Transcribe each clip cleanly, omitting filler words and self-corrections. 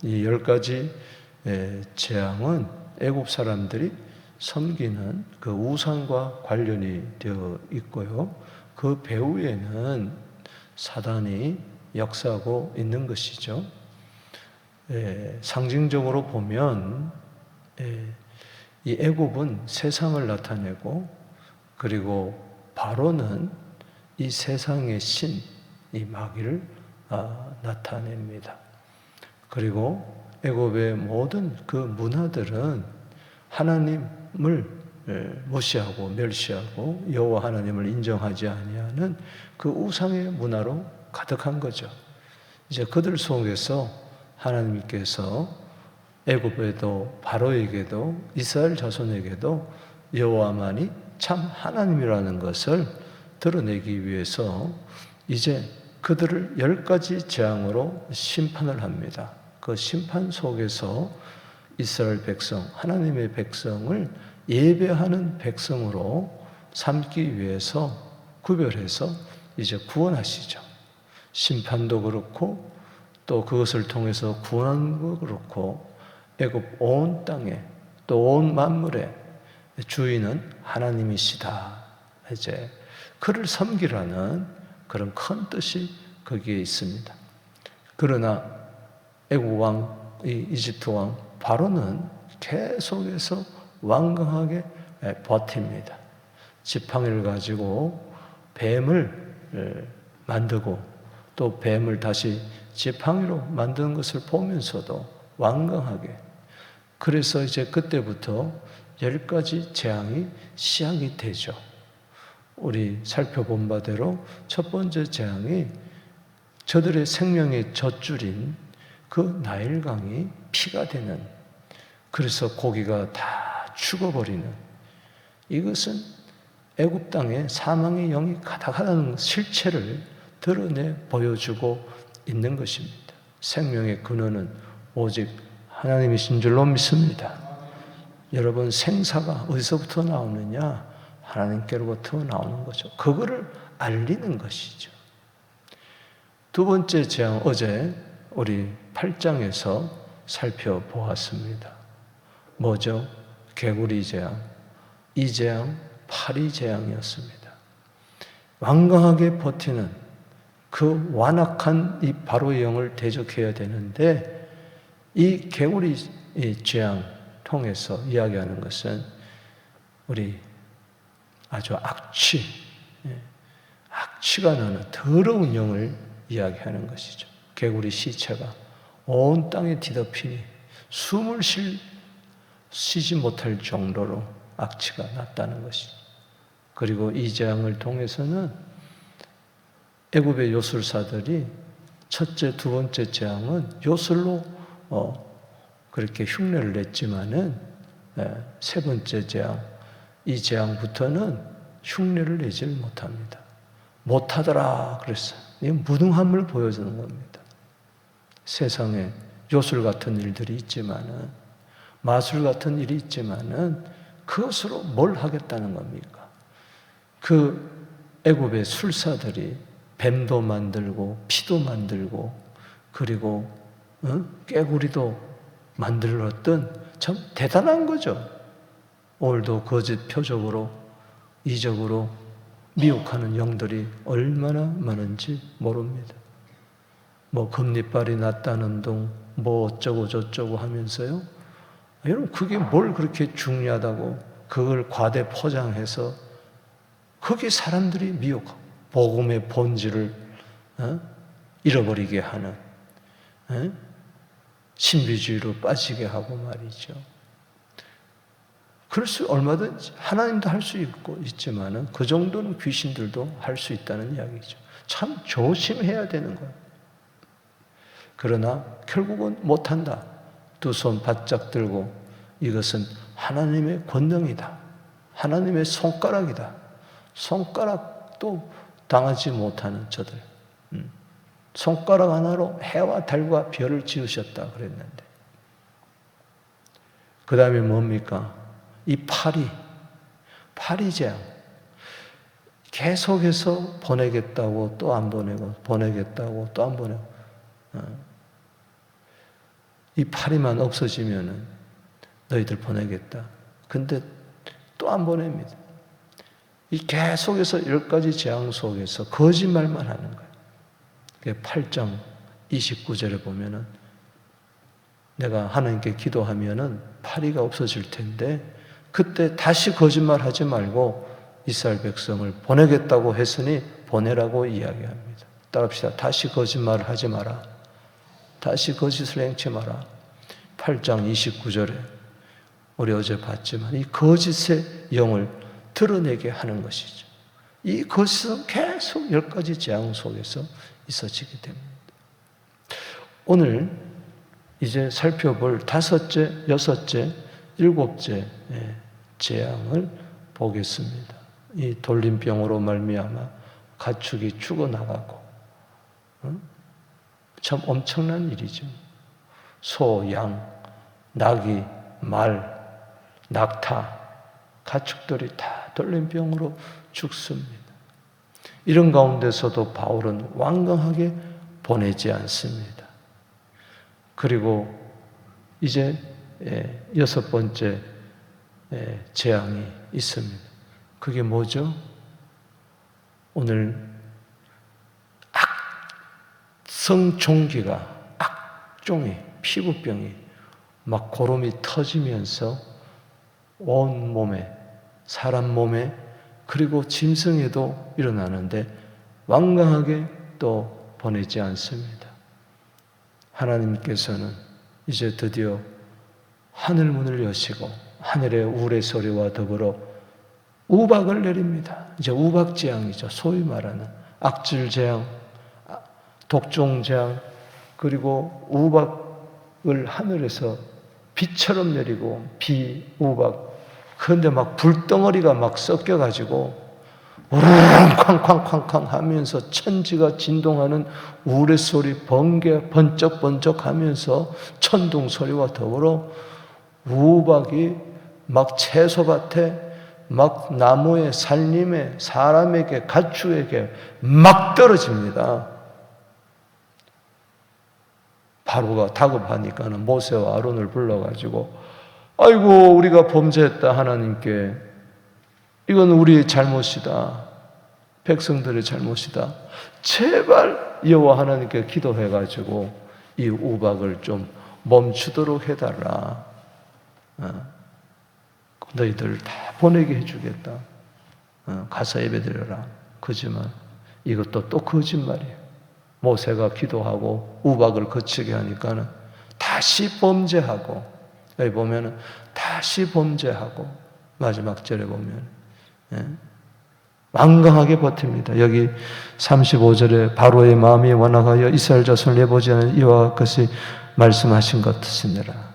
이 10가지 재앙은 애굽 사람들이 섬기는 그 우상과 관련이 되어 있고요. 그 배후에는 사단이 역사하고 있는 것이죠. 상징적으로 보면 이 애굽은 세상을 나타내고, 그리고 바로는 이 세상의 신, 이 마귀를 나타냅니다. 그리고 애굽의 모든 그 문화들은 하나님을 무시하고 멸시하고 여호와 하나님을 인정하지 아니하는 그 우상의 문화로 가득한 거죠. 이제 그들 속에서 하나님께서 애굽에도 바로에게도 이스라엘 자손에게도 여호와만이 참 하나님이라는 것을 드러내기 위해서 이제 그들을 10가지 재앙으로 심판을 합니다. 그 심판 속에서 이스라엘 백성, 하나님의 백성을 예배하는 백성으로 삼기 위해서 구별해서 이제 구원하시죠. 심판도 그렇고 또 그것을 통해서 구원하는 것도 그렇고, 애굽 온 땅에 또 온 만물의 주인은 하나님이시다. 이제 그를 섬기라는 그런 큰 뜻이 거기에 있습니다. 그러나 애굽 왕, 이집트 왕 바로는 계속해서 완강하게 버팁니다. 지팡이를 가지고 뱀을 만들고 또 뱀을 다시 지팡이로 만드는 것을 보면서도 완강하게, 그래서 이제 그때부터 10가지 재앙이 시작이 되죠. 우리 살펴본 바대로 첫 번째 재앙이 저들의 생명의 젖줄인 그 나일강이 피가 되는, 그래서 고기가 다 죽어버리는, 이것은 애굽 땅에 사망의 영이 가득하다는 실체를 드러내 보여주고 있는 것입니다. 생명의 근원은 오직 하나님이신 줄로 믿습니다. 여러분, 생사가 어디서부터 나오느냐? 하나님께로부터 나오는 거죠. 그거를 알리는 것이죠. 두 번째 재앙, 어제 우리 8장에서 살펴보았습니다. 뭐죠? 개구리 재앙, 이 재앙, 파리 재앙이었습니다. 완강하게 버티는 그 완악한 이 바로의 영을 대적해야 되는데, 이 개구리 재앙 통해서 이야기하는 것은 우리 아주 악취가 나는 더러운 영을 이야기하는 것이죠. 개구리 시체가 온 땅에 뒤덮이니 숨을 쉬지 못할 정도로 악취가 났다는 것이죠. 그리고 이 재앙을 통해서는 애굽의 요술사들이 첫째, 두 번째 재앙은 요술로 그렇게 흉내를 냈지만은 세 번째 재앙, 이 재앙부터는 흉내를 내질 못합니다. 못하더라 그랬어요. 이 무능함을 보여주는 겁니다. 세상에 요술 같은 일들이 있지만은, 마술 같은 일이 있지만은 그것으로 뭘 하겠다는 겁니까? 그 애굽의 술사들이 뱀도 만들고 피도 만들고 그리고 깨구리도 만들었던 참 대단한 거죠. 오늘도 거짓 표적으로 이적으로 미혹하는 영들이 얼마나 많은지 모릅니다. 뭐 금리빨이 났다는 둥, 뭐 어쩌고 저쩌고 하면서요. 여러분, 그게 뭘 그렇게 중요하다고 그걸 과대 포장해서 거기 사람들이 미혹하고 복음의 본질을 잃어버리게 하는, 신비주의로 빠지게 하고 말이죠. 그럴 수 얼마든지 하나님도 할 수 있지만은 그 정도는 귀신들도 할 수 있다는 이야기죠. 참 조심해야 되는 거예요. 그러나 결국은 못한다. 두 손 바짝 들고 이것은 하나님의 권능이다. 하나님의 손가락이다. 손가락도 당하지 못하는 저들. 손가락 하나로 해와 달과 별을 지으셨다 그랬는데, 그 다음에 뭡니까? 이 파리 재앙. 계속해서 보내겠다고 또 안 보내고, 보내겠다고 또 안 보내고. 이 파리만 없어지면은 너희들 보내겠다. 근데 또 안 보냅니다. 이 계속해서 10가지 재앙 속에서 거짓말만 하는 거예요. 8장 29절에 보면은 내가 하나님께 기도하면은 파리가 없어질 텐데 그때 다시 거짓말하지 말고 이스라엘 백성을 보내겠다고 했으니 보내라고 이야기합니다. 따라합시다. 다시 거짓말을 하지 마라. 다시 거짓을 행치 마라. 8장 29절에 우리 어제 봤지만 이 거짓의 영을 드러내게 하는 것이죠. 이 거짓은 계속 10가지 재앙 속에서 있어지게 됩니다. 오늘 이제 살펴볼 5째, 6째, 7째 재앙을 보겠습니다. 이 돌림병으로 말미암아 가축이 죽어나가고 참 엄청난 일이죠. 소, 양, 나귀, 말, 낙타, 가축들이 다 돌림병으로 죽습니다. 이런 가운데서도 바울은 완강하게 보내지 않습니다. 그리고 이제 6번째 재앙이 있습니다. 그게 뭐죠? 오늘 악성종기가, 악종이, 피부병이 막 고름이 터지면서 온 몸에, 사람 몸에, 그리고 짐승에도 일어나는데 완강하게 또 보내지 않습니다. 하나님께서는 이제 드디어 하늘 문을 여시고 하늘의 우레소리와 더불어 우박을 내립니다. 이제 우박재앙이죠. 소위 말하는 악질재앙, 독종재앙, 그리고 우박을 하늘에서 비처럼 내리고 비, 우박, 그런데 막 불덩어리가 막 섞여가지고 우르릉 쾅쾅쾅쾅 하면서 천지가 진동하는 우레소리, 번개 번쩍번쩍 하면서 천둥 소리와 더불어 우박이 막 채소밭에 막 나무에, 살림에, 사람에게, 가축에게 막 떨어집니다. 바로가 다급하니까는 모세와 아론을 불러가지고 아이고 우리가 범죄했다 하나님께. 이건 우리의 잘못이다. 백성들의 잘못이다. 제발 여호와 하나님께 기도해가지고 이 우박을 좀 멈추도록 해달라. 너희들 다 보내게 해주겠다. 가서 예배드려라. 그지만 이것도 또 거짓말이에요. 모세가 기도하고 우박을 거치게 하니까는 다시 범죄하고, 여기 보면은 다시 범죄하고, 마지막 절에 보면 완강하게 버팁니다. 여기 35절에 바로의 마음이 완악하여 이스라엘 자손을 내보지 않은 이와 같이 말씀하신 것 같으니라.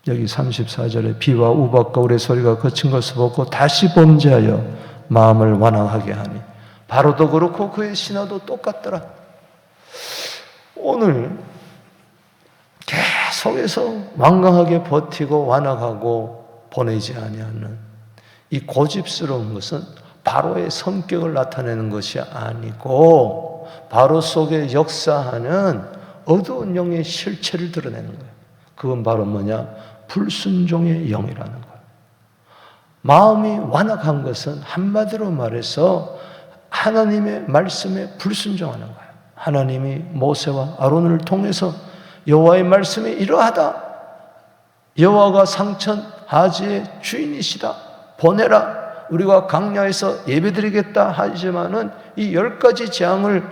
여기 34절에 비와 우박과 우레소리가 거친 것을 보고 다시 범죄하여 마음을 완악하게 하니. 바로도 그렇고 그의 신하도 똑같더라. 오늘 계속해서 완강하게 버티고 완악하고 보내지 아니하는 이 고집스러운 것은 바로의 성격을 나타내는 것이 아니고 바로 속에 역사하는 어두운 영의 실체를 드러내는 거예요. 그건 바로 뭐냐? 불순종의 영이라는 거예요. 마음이 완악한 것은 한마디로 말해서 하나님의 말씀에 불순종하는 거예요. 하나님이 모세와 아론을 통해서 여호와의 말씀이 이러하다. 여호와가 상천 하지의 주인이시다. 보내라. 우리가 강야에서 예배드리겠다 하지만은 이 10가지 재앙을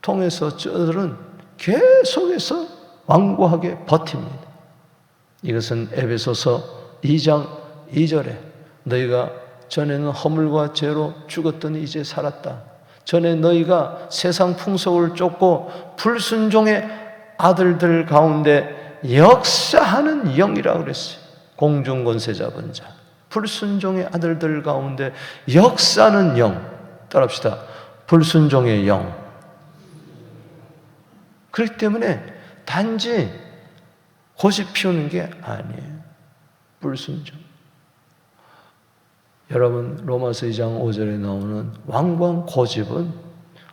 통해서 저들은 계속해서 완고하게 버팁니다. 이것은 에베소서 2장 2절에 너희가 전에는 허물과 죄로 죽었더니 이제 살았다. 전에 너희가 세상 풍속을 쫓고 불순종의 아들들 가운데 역사하는 영이라고 그랬어요. 공중권세 잡은 자. 불순종의 아들들 가운데 역사하는 영. 따라합시다. 불순종의 영. 그렇기 때문에 단지 고집 피우는 게 아니에요. 불순종. 여러분 로마서 2장 5절에 나오는 완고한 고집은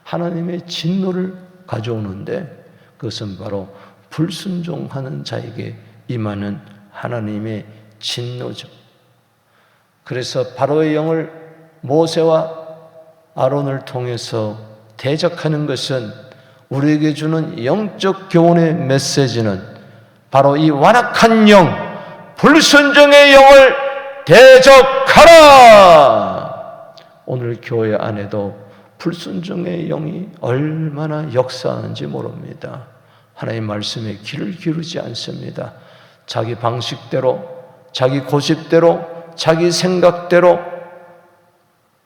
하나님의 진노를 가져오는데 그것은 바로 불순종하는 자에게 임하는 하나님의 진노죠. 그래서 바로의 영을 모세와 아론을 통해서 대적하는 것은 우리에게 주는 영적 교훈의 메시지는 바로 이 완악한 영, 불순종의 영을 대적하라! 오늘 교회 안에도 불순종의 영이 얼마나 역사하는지 모릅니다. 하나님 말씀에 귀를 기울이지 않습니다. 자기 방식대로, 자기 고집대로, 자기 생각대로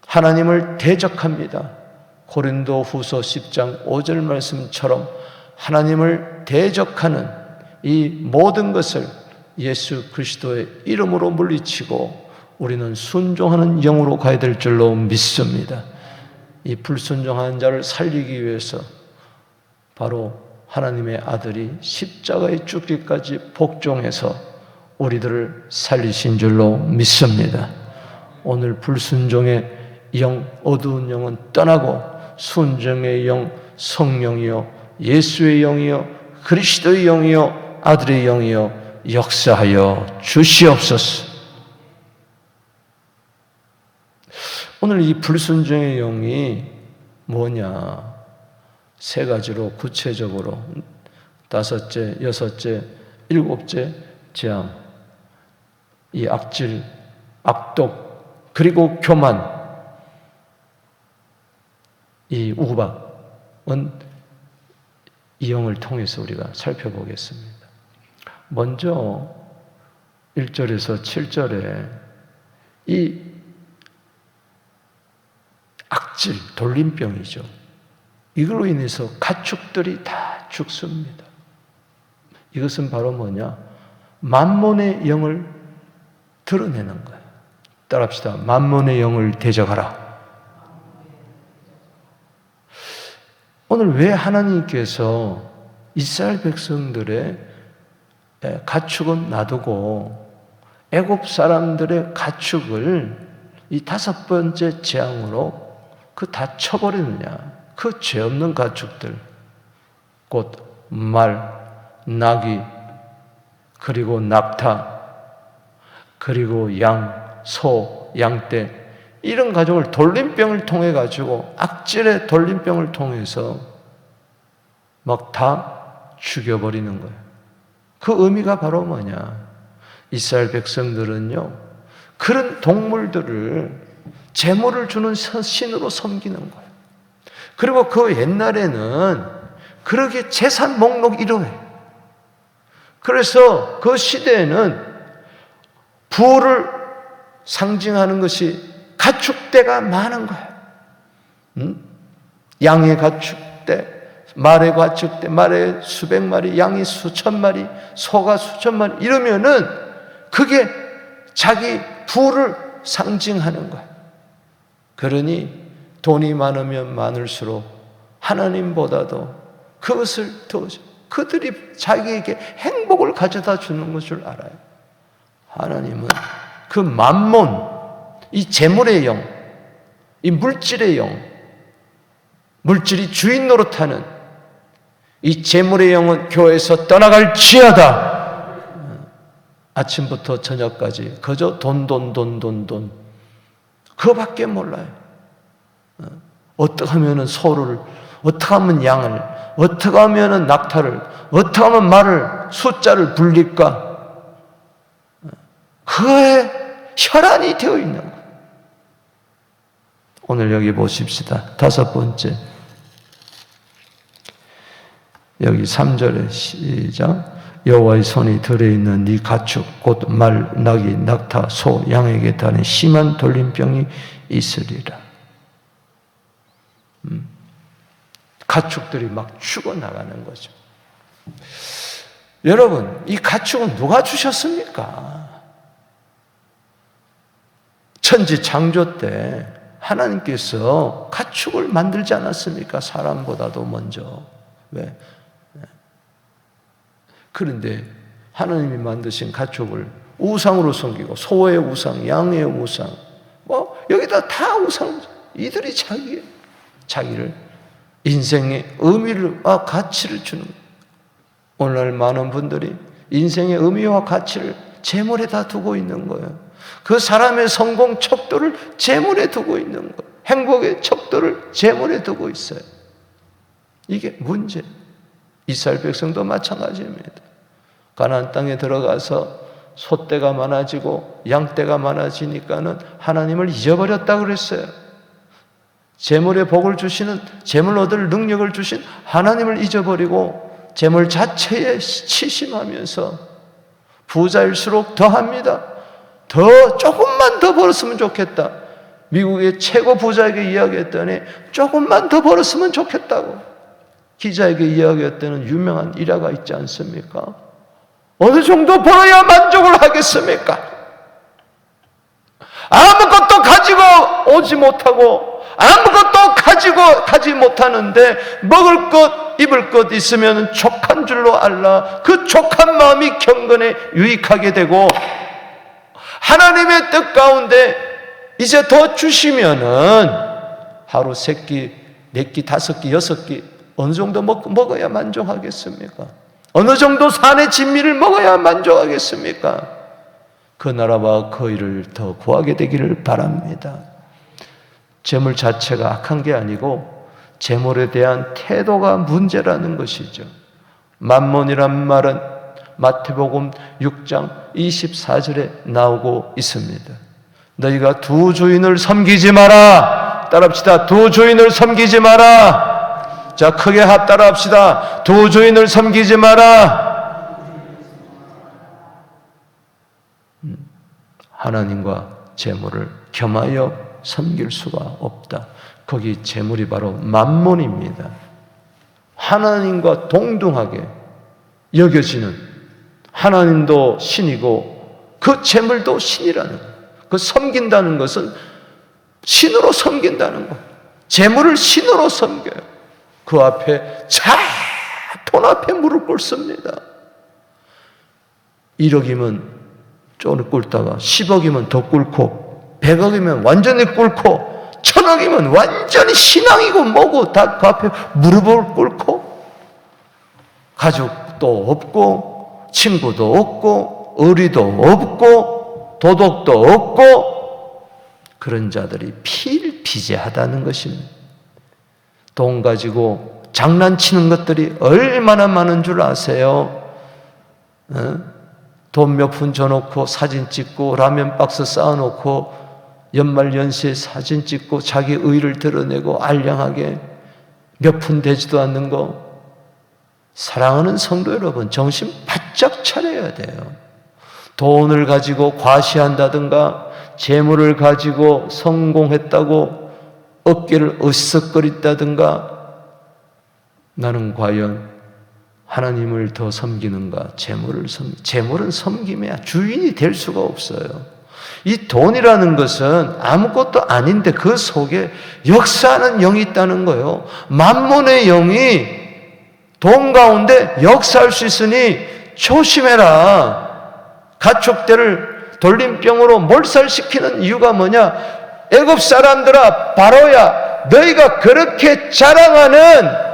하나님을 대적합니다. 고린도 후서 10장 5절 말씀처럼 하나님을 대적하는 이 모든 것을 예수 그리스도의 이름으로 물리치고 우리는 순종하는 영으로 가야 될 줄로 믿습니다. 이 불순종하는 자를 살리기 위해서 바로 하나님의 아들이 십자가에 죽기까지 복종해서 우리들을 살리신 줄로 믿습니다. 오늘 불순종의 영, 어두운 영은 떠나고 순종의 영, 성령이요, 예수의 영이요, 그리스도의 영이요, 아들의 영이요 역사하여 주시옵소서. 오늘 이 불순종의 영이 뭐냐? 세 가지로 구체적으로 다섯째, 여섯째, 일곱째 재앙, 이 악질, 악독, 그리고 교만, 이 우박은 이 영을 통해서 우리가 살펴보겠습니다. 먼저 1절에서 7절에 이 악질, 돌림병이죠. 이걸로 인해서 가축들이 다 죽습니다. 이것은 바로 뭐냐? 만몬의 영을 드러내는 거예요. 따라합시다. 만몬의 영을 대적하라. 오늘 왜 하나님께서 이스라엘 백성들의 가축은 놔두고 애굽 사람들의 가축을 이 다섯 번째 재앙으로 그 다 쳐버리느냐? 그 죄 없는 가축들, 곧 말, 나귀, 그리고 낙타, 그리고 양, 소, 양떼, 이런 가족을 돌림병을 통해 가지고 악질의 돌림병을 통해서 막 다 죽여버리는 거예요. 그 의미가 바로 뭐냐? 이스라엘 백성들은요, 그런 동물들을 제물을 주는 신으로 섬기는 거예요. 그리고 그 옛날에는 그렇게 재산 목록 1호예요. 그래서 그 시대에는 부를 상징하는 것이 가축대가 많은 거예요. 양의 가축대, 말의 가축대, 말의 수백 마리, 양이 수천 마리, 소가 수천 마리, 이러면은 그게 자기 부를 상징하는 거예요. 그러니 돈이 많으면 많을수록 하나님보다도 그것을 더 그들이 자기에게 행복을 가져다 주는 것을 알아요. 하나님은 그 만몬, 이 재물의 영, 이 물질의 영, 물질이 주인 노릇하는 이 재물의 영은 교회에서 떠나갈지어다. 아침부터 저녁까지 그저 돈, 그거밖에 몰라요. 어떻게 하면 소를, 어떻게 하면 양을, 어떻게 하면 낙타를, 어떻게 하면 말을, 숫자를 불릴까? 그거에 혈안이 되어 있는 거예요. 오늘 여기 보십시다. 다섯 번째, 여기 3절에 시작. 여호와의 손이 들어있는 네 가축 곧 말, 나귀, 낙타, 소, 양에게 다는 심한 돌림병이 있으리라. 가축들이 막 죽어나가는 거죠. 여러분, 이 가축은 누가 주셨습니까? 천지 창조 때 하나님께서 가축을 만들지 않았습니까? 사람보다도 먼저. 왜? 그런데 하나님이 만드신 가축을 우상으로 섬기고, 소의 우상, 양의 우상, 여기다 다 우상, 이들이 자기를 인생의 의미를, 가치를 주는 거예요. 오늘날 많은 분들이 인생의 의미와 가치를 재물에 다 두고 있는 거예요. 그 사람의 성공 척도를 재물에 두고 있는 거예요. 행복의 척도를 재물에 두고 있어요. 이게 문제. 이스라엘 백성도 마찬가지입니다. 가나안 땅에 들어가서 소떼가 많아지고 양떼가 많아지니까는 하나님을 잊어버렸다 그랬어요. 재물의 복을 주시는, 재물 얻을 능력을 주신 하나님을 잊어버리고 재물 자체에 치심하면서 부자일수록 더합니다. 조금만 더 벌었으면 좋겠다. 미국의 최고 부자에게 이야기했더니 조금만 더 벌었으면 좋겠다고 기자에게 이야기했다는 유명한 일화가 있지 않습니까? 어느 정도 벌어야 만족을 하겠습니까? 아무것도 가지고 오지 못하고 아무것도 가지고 가지 못하는데 먹을 것 입을 것 있으면 족한 줄로 알라. 그 족한 마음이 경건에 유익하게 되고 하나님의 뜻 가운데 이제 더 주시면은 하루 3끼, 4끼, 5끼, 6끼 어느 정도 먹어야 만족하겠습니까? 어느 정도 산의 진미를 먹어야 만족하겠습니까? 그 나라와 그 일을 더 구하게 되기를 바랍니다. 재물 자체가 악한 게 아니고 재물에 대한 태도가 문제라는 것이죠. 만몬이란 말은 마태복음 6장 24절에 나오고 있습니다. 너희가 두 주인을 섬기지 마라. 따라합시다. 두 주인을 섬기지 마라. 자, 크게 따라합시다. 두 주인을 섬기지 마라. 하나님과 재물을 겸하여 섬길 수가 없다. 거기 재물이 바로 만몬입니다. 하나님과 동등하게 여겨지는, 하나님도 신이고 그 재물도 신이라는 거예요. 그 섬긴다는 것은 신으로 섬긴다는 거예요. 재물을 신으로 섬겨요. 그 앞에 돈 앞에 무릎 꿇습니다. 1억이면 쪼를 꿇다가 10억이면 더 꿇고 100억이면 완전히 꿇고 1000억이면 완전히 신앙이고 뭐고 다 그 앞에 무릎을 꿇고 가족도 없고 친구도 없고 의리도 없고 도덕도 없고 그런 자들이 필비재하다는 것입니다. 돈 가지고 장난치는 것들이 얼마나 많은 줄 아세요? 돈 몇 푼 줘놓고 사진 찍고 라면 박스 쌓아놓고 연말연시에 사진 찍고 자기 의의를 드러내고 알량하게 몇 푼 되지도 않는 거. 사랑하는 성도 여러분, 정신 바짝 차려야 돼요. 돈을 가지고 과시한다든가 재물을 가지고 성공했다고 어깨를 으쓱거린다든가 나는 과연 하나님을 더 섬기는가 재물은 섬김이야. 주인이 될 수가 없어요. 이 돈이라는 것은 아무것도 아닌데 그 속에 역사하는 영이 있다는 거예요. 만몬의 영이 돈 가운데 역사할 수 있으니 조심해라. 가축대를 돌림병으로 몰살시키는 이유가 뭐냐? 애굽 사람들아, 바로야, 너희가 그렇게 자랑하는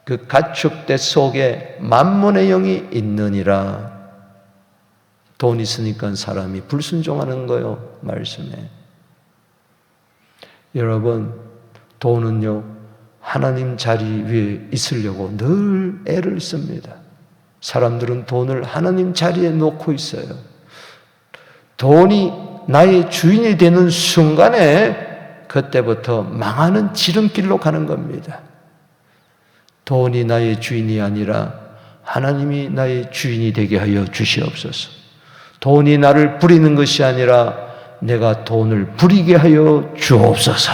그 가축대 속에 만몬의 영이 있느니라. 돈 있으니까 사람이 불순종하는 거요, 말씀에. 여러분, 돈은요, 하나님 자리 위에 있으려고 늘 애를 씁니다. 사람들은 돈을 하나님 자리에 놓고 있어요. 돈이 나의 주인이 되는 순간에 그때부터 망하는 지름길로 가는 겁니다. 돈이 나의 주인이 아니라 하나님이 나의 주인이 되게 하여 주시옵소서. 돈이 나를 부리는 것이 아니라 내가 돈을 부리게 하여 주옵소서.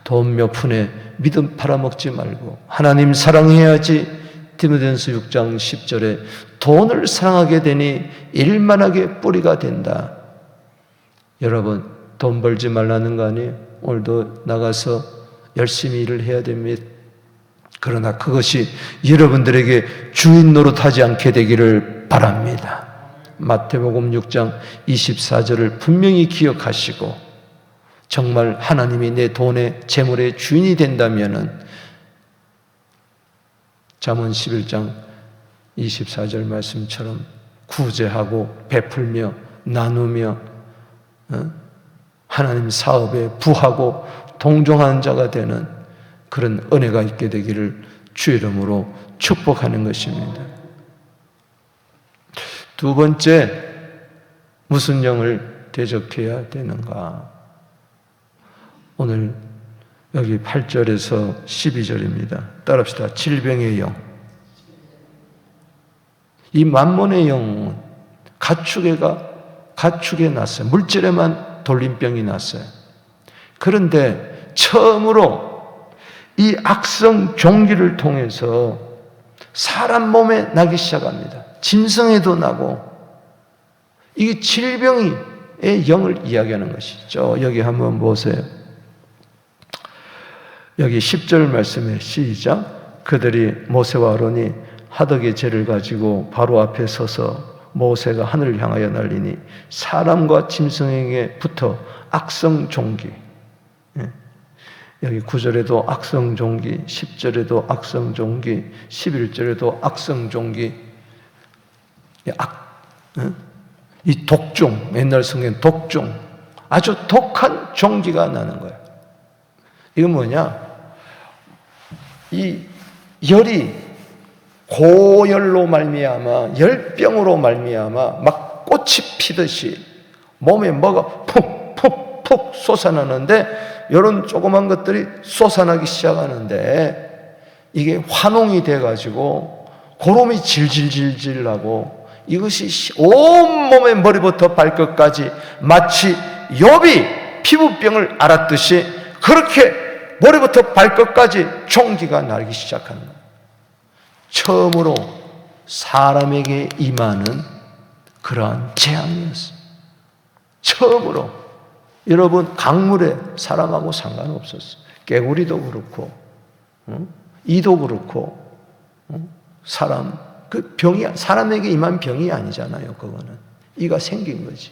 돈 몇 푼에 믿음 팔아먹지 말고 하나님 사랑해야지. 디모데전서 6장 10절에 돈을 사랑하게 되니 일만하게 뿌리가 된다. 여러분, 돈 벌지 말라는 거 아니에요? 오늘도 나가서 열심히 일을 해야 됩니다. 그러나 그것이 여러분들에게 주인 노릇하지 않게 되기를 바랍니다. 마태복음 6장 24절을 분명히 기억하시고 정말 하나님이 내 돈의 재물의 주인이 된다면은 잠언 11장 24절 말씀처럼 구제하고 베풀며 나누며 하나님 사업에 부하고 동종하는 자가 되는 그런 은혜가 있게 되기를 주 이름으로 축복하는 것입니다. 두 번째, 무슨 영을 대적해야 되는가? 오늘 여기 8절에서 12절입니다. 따라합시다. 질병의 영. 이 만몬의 영은 가축에 났어요. 물질에만 돌림병이 났어요. 그런데 처음으로 이 악성 종기를 통해서 사람 몸에 나기 시작합니다. 짐승에도 나고, 이게 질병의 영을 이야기하는 것이죠. 여기 한번 보세요. 여기 10절 말씀에 시작. 그들이 모세와 아론이 하덕의 재를 가지고 바로 앞에 서서 모세가 하늘을 향하여 날리니 사람과 짐승에게 붙어 악성 종기. 여기 9절에도 악성 종기, 10절에도 악성 종기, 11절에도 악성 종기. 이 독종, 옛날 성경 독종, 아주 독한 종기가 나는 거예요. 이건 뭐냐? 이 열이 고열로 말미암아, 열병으로 말미암아 막 꽃이 피듯이 몸에 뭐가 푹푹푹 솟아나는데, 이런 조그만 것들이 솟아나기 시작하는데 이게 환웅이 돼가지고 고름이 질질질질 나고, 이것이 온몸의 머리부터 발끝까지 마치 욥이 피부병을 앓았듯이 그렇게 머리부터 발끝까지 종기가 나기 시작하는 거예요. 처음으로 사람에게 임하는 그러한 재앙이었어요. 처음으로. 여러분, 강물에 사람하고 상관없었어요. 개구리도 그렇고, 이도 그렇고, 그 병이 사람에게 임한 병이 아니잖아요. 그거는 이가 생긴 거지.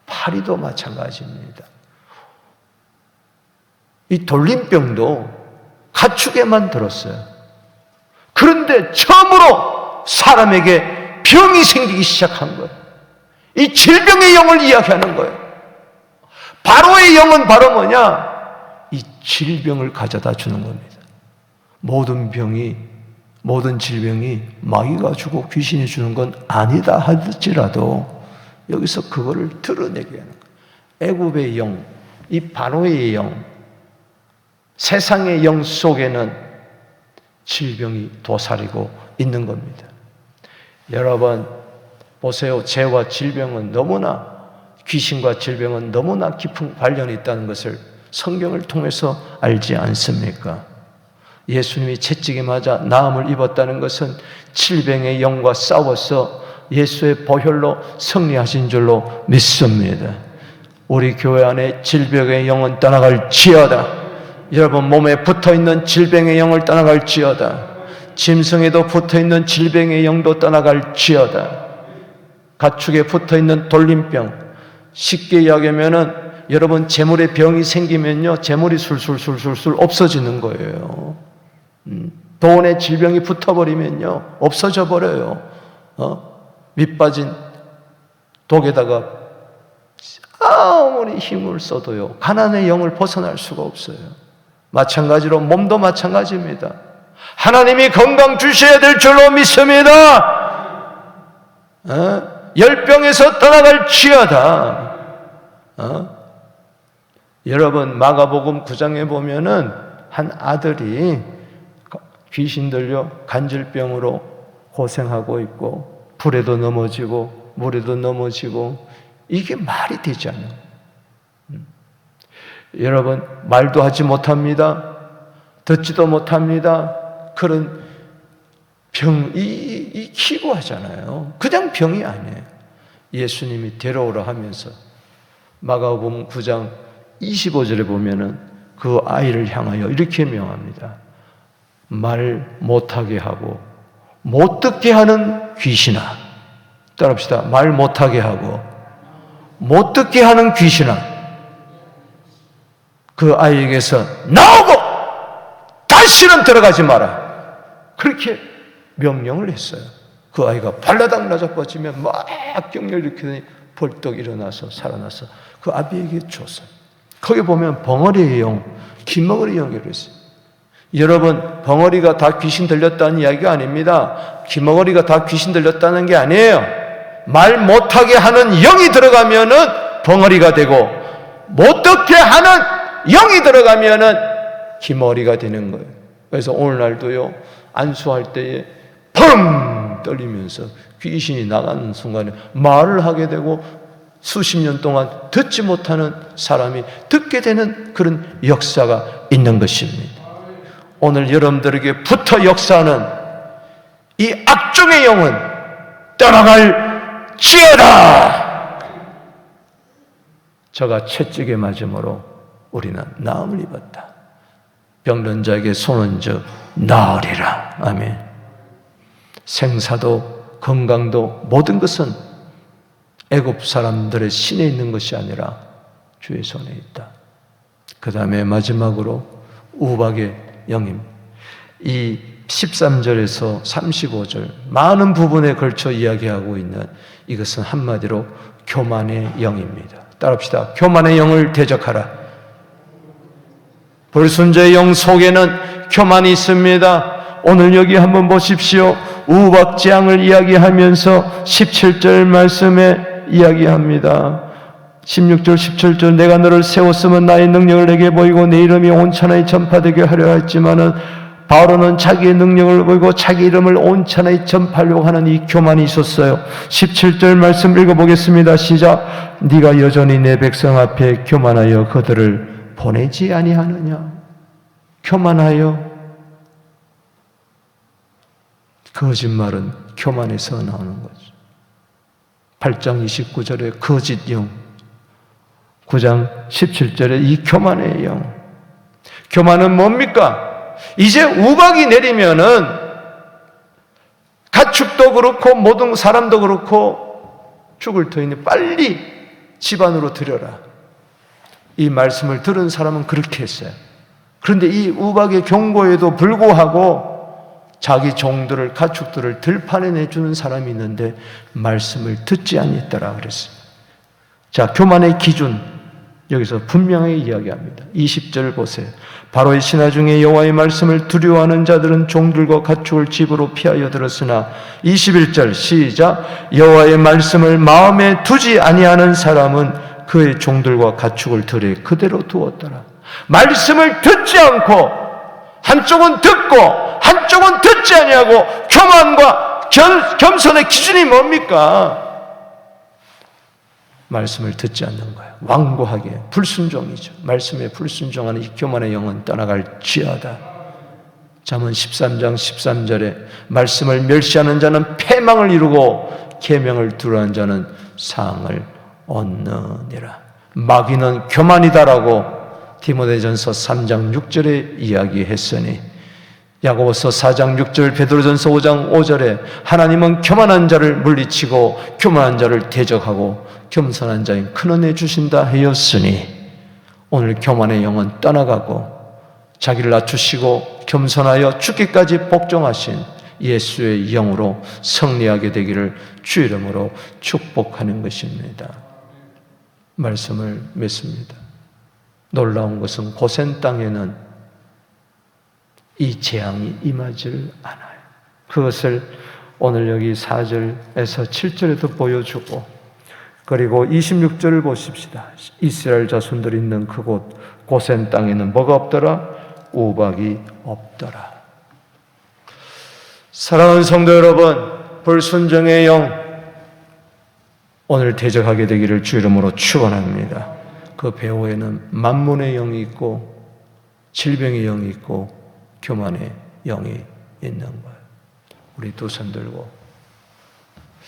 파리도 마찬가지입니다. 이 돌림병도 가축에만 들었어요. 그런데 처음으로 사람에게 병이 생기기 시작한 거예요. 이 질병의 영을 이야기하는 거예요. 바로의 영은 바로 뭐냐? 이 질병을 가져다 주는 겁니다. 모든 질병이 마귀가 주고 귀신이 주는 건 아니다 할지라도 여기서 그거를 드러내게 하는 거예요. 애굽의 영, 이 바로의 영, 세상의 영 속에는 질병이 도사리고 있는 겁니다. 여러분 보세요. 죄와 질병은 너무나, 귀신과 질병은 너무나 깊은 관련이 있다는 것을 성경을 통해서 알지 않습니까? 예수님이 채찍에 맞아 나음을 입었다는 것은 질병의 영과 싸워서 예수의 보혈로 승리하신 줄로 믿습니다. 우리 교회 안에 질병의 영은 떠나갈지어다. 여러분 몸에 붙어있는 질병의 영을 떠나갈지어다. 짐승에도 붙어있는 질병의 영도 떠나갈지어다. 가축에 붙어있는 돌림병, 쉽게 이야기하면은 여러분 재물에 병이 생기면요, 재물이 술술술술술 없어지는 거예요. 돈에 질병이 붙어버리면요, 없어져 버려요. 밑빠진 독에다가 아무리 힘을 써도요, 가난의 영을 벗어날 수가 없어요. 마찬가지로 몸도 마찬가지입니다. 하나님이 건강 주셔야 될 줄로 믿습니다. 열병에서 떠나갈지어다. 여러분 마가복음 9장에 보면은 한 아들이 귀신 들려 간질병으로 고생하고 있고, 불에도 넘어지고 물에도 넘어지고, 이게 말이 되지 않아요. 여러분 말도 하지 못합니다. 듣지도 못합니다. 그런 병이 기구하잖아요. 그냥 병이 아니에요. 예수님이 데려오라 하면서 마가복음 9장 25절에 보면은 그 아이를 향하여 이렇게 명합니다. 말 못하게 하고 못 듣게 하는 귀신아. 따라합시다. 말 못하게 하고 못 듣게 하는 귀신아, 그 아이에게서 나오고 다시는 들어가지 마라. 그렇게 명령을 했어요. 그 아이가 발라당 나자빠지면 막 경련을 일으키더니 벌떡 일어나서 살아나서 그 아비에게 줬어요. 거기 보면 벙어리의 영, 기머거리 영이라고 했어요. 여러분, 벙어리가 다 귀신 들렸다는 이야기가 아닙니다. 기머거리가 다 귀신 들렸다는 게 아니에요. 말 못하게 하는 영이 들어가면은 벙어리가 되고, 못 듣게 하는 영이 들어가면은 기머리가 되는 거예요. 그래서 오늘날도요, 안수할 때에 펑 떨리면서 귀신이 나가는 순간에 말을 하게 되고 수십 년 동안 듣지 못하는 사람이 듣게 되는 그런 역사가 있는 것입니다. 오늘 여러분들에게 붙어 역사하는 이 악종의 영은 떠나갈지어다. 저가 채찍에 맞음으로 우리는 나음을 입었다. 병든 자에게 손 얹어 나으리라. 아멘. 생사도 건강도 모든 것은 애굽 사람들의 신에 있는 것이 아니라 주의 손에 있다. 그 다음에 마지막으로 우박의 영임. 이 13절에서 35절 많은 부분에 걸쳐 이야기하고 있는 이것은 한마디로 교만의 영입니다. 따라합시다. 교만의 영을 대적하라. 불순저의 영 속에는 교만이 있습니다. 오늘 여기 한번 보십시오. 우박재앙을 이야기하면서 17절 말씀에 이야기합니다. 16절 17절 내가 너를 세웠으면 나의 능력을 내게 보이고 내 이름이 온천하에 전파되게 하려 했지만은 바로는 자기의 능력을 보이고 자기 이름을 온천하에 전파하려고 하는 이 교만이 있었어요. 17절 말씀 읽어보겠습니다. 시작. 네가 여전히 내 백성 앞에 교만하여 그들을 보내지 아니하느냐. 교만하여. 거짓말은 교만에서 나오는 거죠. 8장 29절에 거짓 영, 9장 17절에 이 교만의 영. 교만은 뭡니까? 이제 우박이 내리면은 가축도 그렇고 모든 사람도 그렇고 죽을 터이니 빨리 집 안으로 들여라. 이 말씀을 들은 사람은 그렇게 했어요. 그런데 이 우박의 경고에도 불구하고 자기 종들을, 가축들을 들판에내주는 사람이 있는데 말씀을 듣지 아니했더라 그랬습니다. 자, 교만의 기준 여기서 분명하게 이야기합니다. 20절 보세요. 바로의 신하 중에 여호와의 말씀을 두려워하는 자들은 종들과 가축을 집으로 피하여 들었으나 21절 시작. 여호와의 말씀을 마음에 두지 아니하는 사람은 그의 종들과 가축을 들에 그대로 두었더라. 말씀을 듣지 않고 한쪽은 듣고 한쪽은 듣지 아니하고 교만과 겸손의 기준이 뭡니까? 말씀을 듣지 않는 거예요. 완고하게 불순종이죠. 말씀에 불순종하는 이 교만의 영은 떠나갈지어다. 잠언 13장 13절에 말씀을 멸시하는 자는 패망을 이루고 계명을 두려워하는 자는 상을 얻느니라. 마귀는 교만이다라고 디모데전서 3장 6절에 이야기했으니 야고보서 4장 6절, 베드로전서 5장 5절에 하나님은 교만한 자를 물리치고 교만한 자를 대적하고 겸손한 자인 큰 은혜 주신다 하였으니 오늘 교만의 영은 떠나가고 자기를 낮추시고 겸손하여 죽기까지 복종하신 예수의 영으로 승리하게 되기를 주 이름으로 축복하는 것입니다. 말씀을 맺습니다. 놀라운 것은 고센 땅에는 이 재앙이 임하지를 않아요. 그것을 오늘 여기 4절에서 7절에도 보여주고, 그리고 26절을 보십시다. 이스라엘 자손들이 있는 그곳 고센 땅에는 뭐가 없더라? 우박이 없더라. 사랑하는 성도 여러분, 불순종의 영 오늘 대적하게 되기를 주 이름으로 축원합니다. 그 배후에는 만문의 영이 있고 질병의 영이 있고 교만의 영이 있는 거예요. 우리 두 손 들고